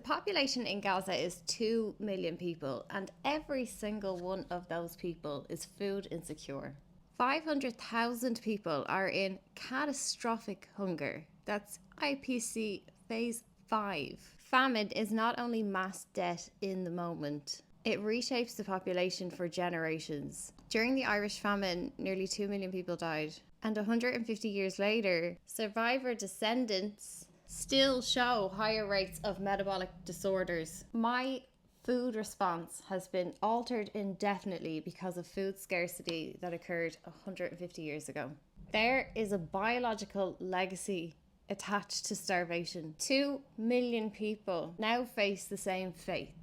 population in Gaza is 2 million people, and every single one of those people is food insecure. 500,000 people are in catastrophic hunger. That's IPC Phase 5. Famine is not only mass death in the moment, it reshapes the population for generations. During the Irish famine, nearly 2 million people died. And 150 years later, survivor descendants still show higher rates of metabolic disorders. My food response has been altered indefinitely because of food scarcity that occurred 150 years ago. There is a biological legacy attached to starvation. 2 million people now face the same fate.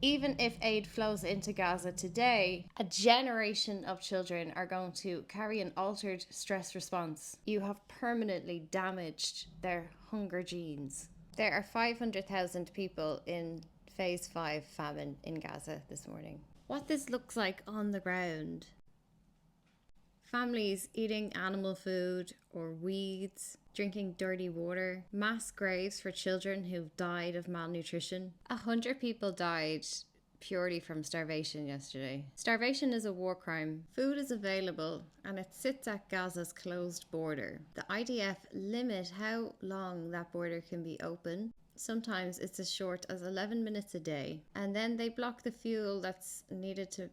Even if aid flows into Gaza today, a generation of children are going to carry an altered stress response. You have permanently damaged their hunger genes. There are 500,000 people in Phase 5 famine in Gaza this morning. What this looks like on the ground: families eating animal food or weeds, drinking dirty water, mass graves for children who've died of malnutrition. 100 people died purely from starvation yesterday. Starvation is a war crime. Food is available and it sits at Gaza's closed border. The IDF limit how long that border can be open. Sometimes it's as short as 11 minutes a day. And then they block the fuel that's needed to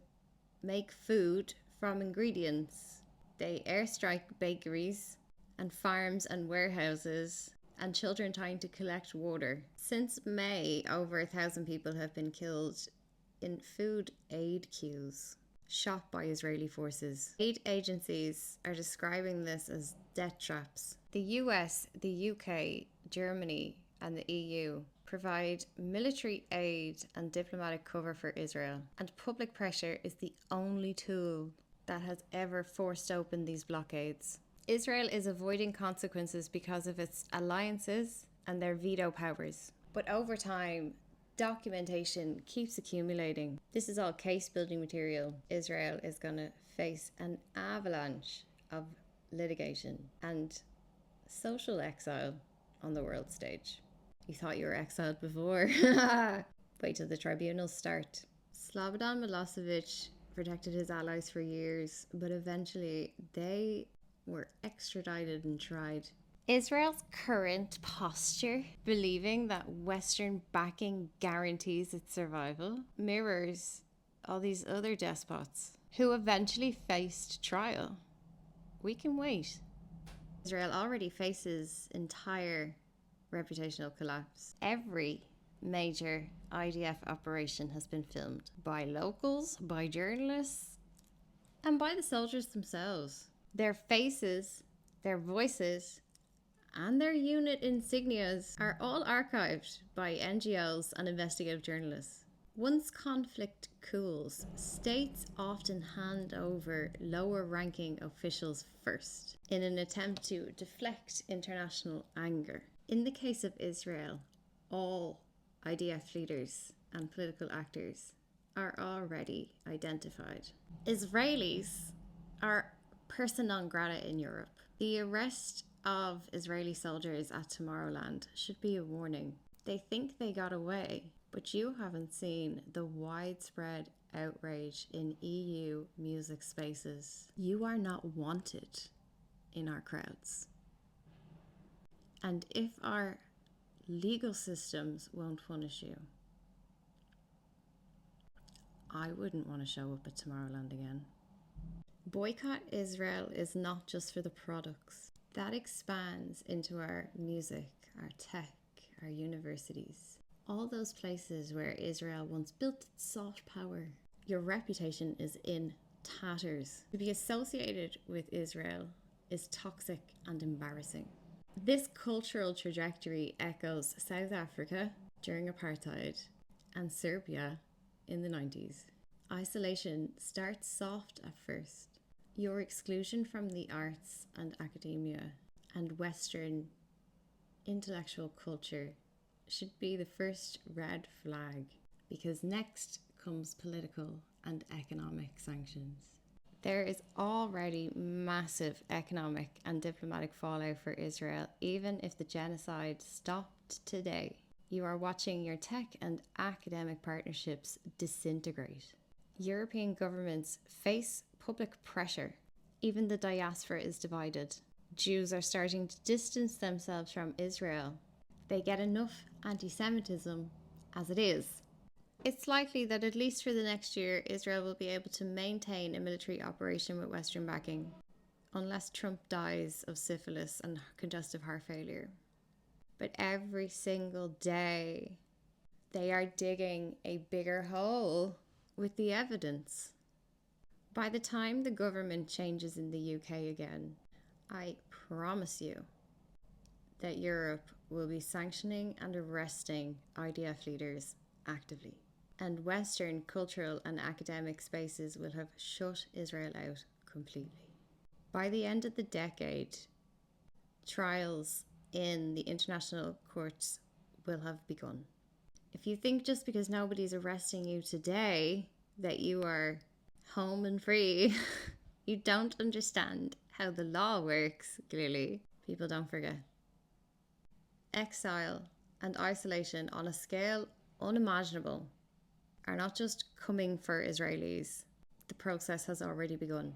make food from ingredients. They airstrike bakeries and farms and warehouses and children trying to collect water. Since May, over 1,000 people have been killed in food aid queues shot by Israeli forces. Aid agencies are describing this as death traps. The US, the UK, Germany and the EU provide military aid and diplomatic cover for Israel, and public pressure is the only tool that has ever forced open these blockades. Israel is avoiding consequences because of its alliances and their veto powers. But over time, documentation keeps accumulating. This is all case building material. Israel is going to face an avalanche of litigation and social exile on the world stage. You thought you were exiled before? Wait till the tribunals start. Slobodan Milosevic protected his allies for years, but eventually they were extradited and tried. Israel's current posture, believing that Western backing guarantees its survival, mirrors all these other despots who eventually faced trial. We can wait. Israel already faces entire reputational collapse. Every major IDF operation has been filmed by locals, by journalists, and by the soldiers themselves. Their faces, their voices, and their unit insignias are all archived by NGOs and investigative journalists. Once conflict cools, states often hand over lower-ranking officials first in an attempt to deflect international anger. In the case of Israel, all IDF leaders and political actors are already identified. Israelis are persona non grata in Europe. The arrest of Israeli soldiers at Tomorrowland should be a warning. They think they got away, but you haven't seen the widespread outrage in EU music spaces. You are not wanted in our crowds. And if our legal systems won't punish you, I wouldn't want to show up at Tomorrowland again. Boycott Israel is not just for the products. That expands into our music, our tech, our universities. All those places where Israel once built its soft power. Your reputation is in tatters. To be associated with Israel is toxic and embarrassing. This cultural trajectory echoes South Africa during apartheid and Serbia in the 90s. Isolation starts soft at first. Your exclusion from the arts and academia and Western intellectual culture should be the first red flag, because next comes political and economic sanctions. There is already massive economic and diplomatic fallout for Israel, even if the genocide stopped today. You are watching your tech and academic partnerships disintegrate. European governments face public pressure. Even the diaspora is divided. Jews are starting to distance themselves from Israel. They get enough anti-Semitism as it is. It's likely that at least for the next year, Israel will be able to maintain a military operation with Western backing, unless Trump dies of syphilis and congestive heart failure. But every single day, they are digging a bigger hole with the evidence. By the time the government changes in the UK again, I promise you that Europe will be sanctioning and arresting IDF leaders actively. And Western cultural and academic spaces will have shut Israel out completely. By the end of the decade, trials in the international courts will have begun. If you think just because nobody's arresting you today that you are home and free, you don't understand how the law works, clearly. People don't forget. Exile and isolation on a scale unimaginable are not just coming for Israelis. The process has already begun.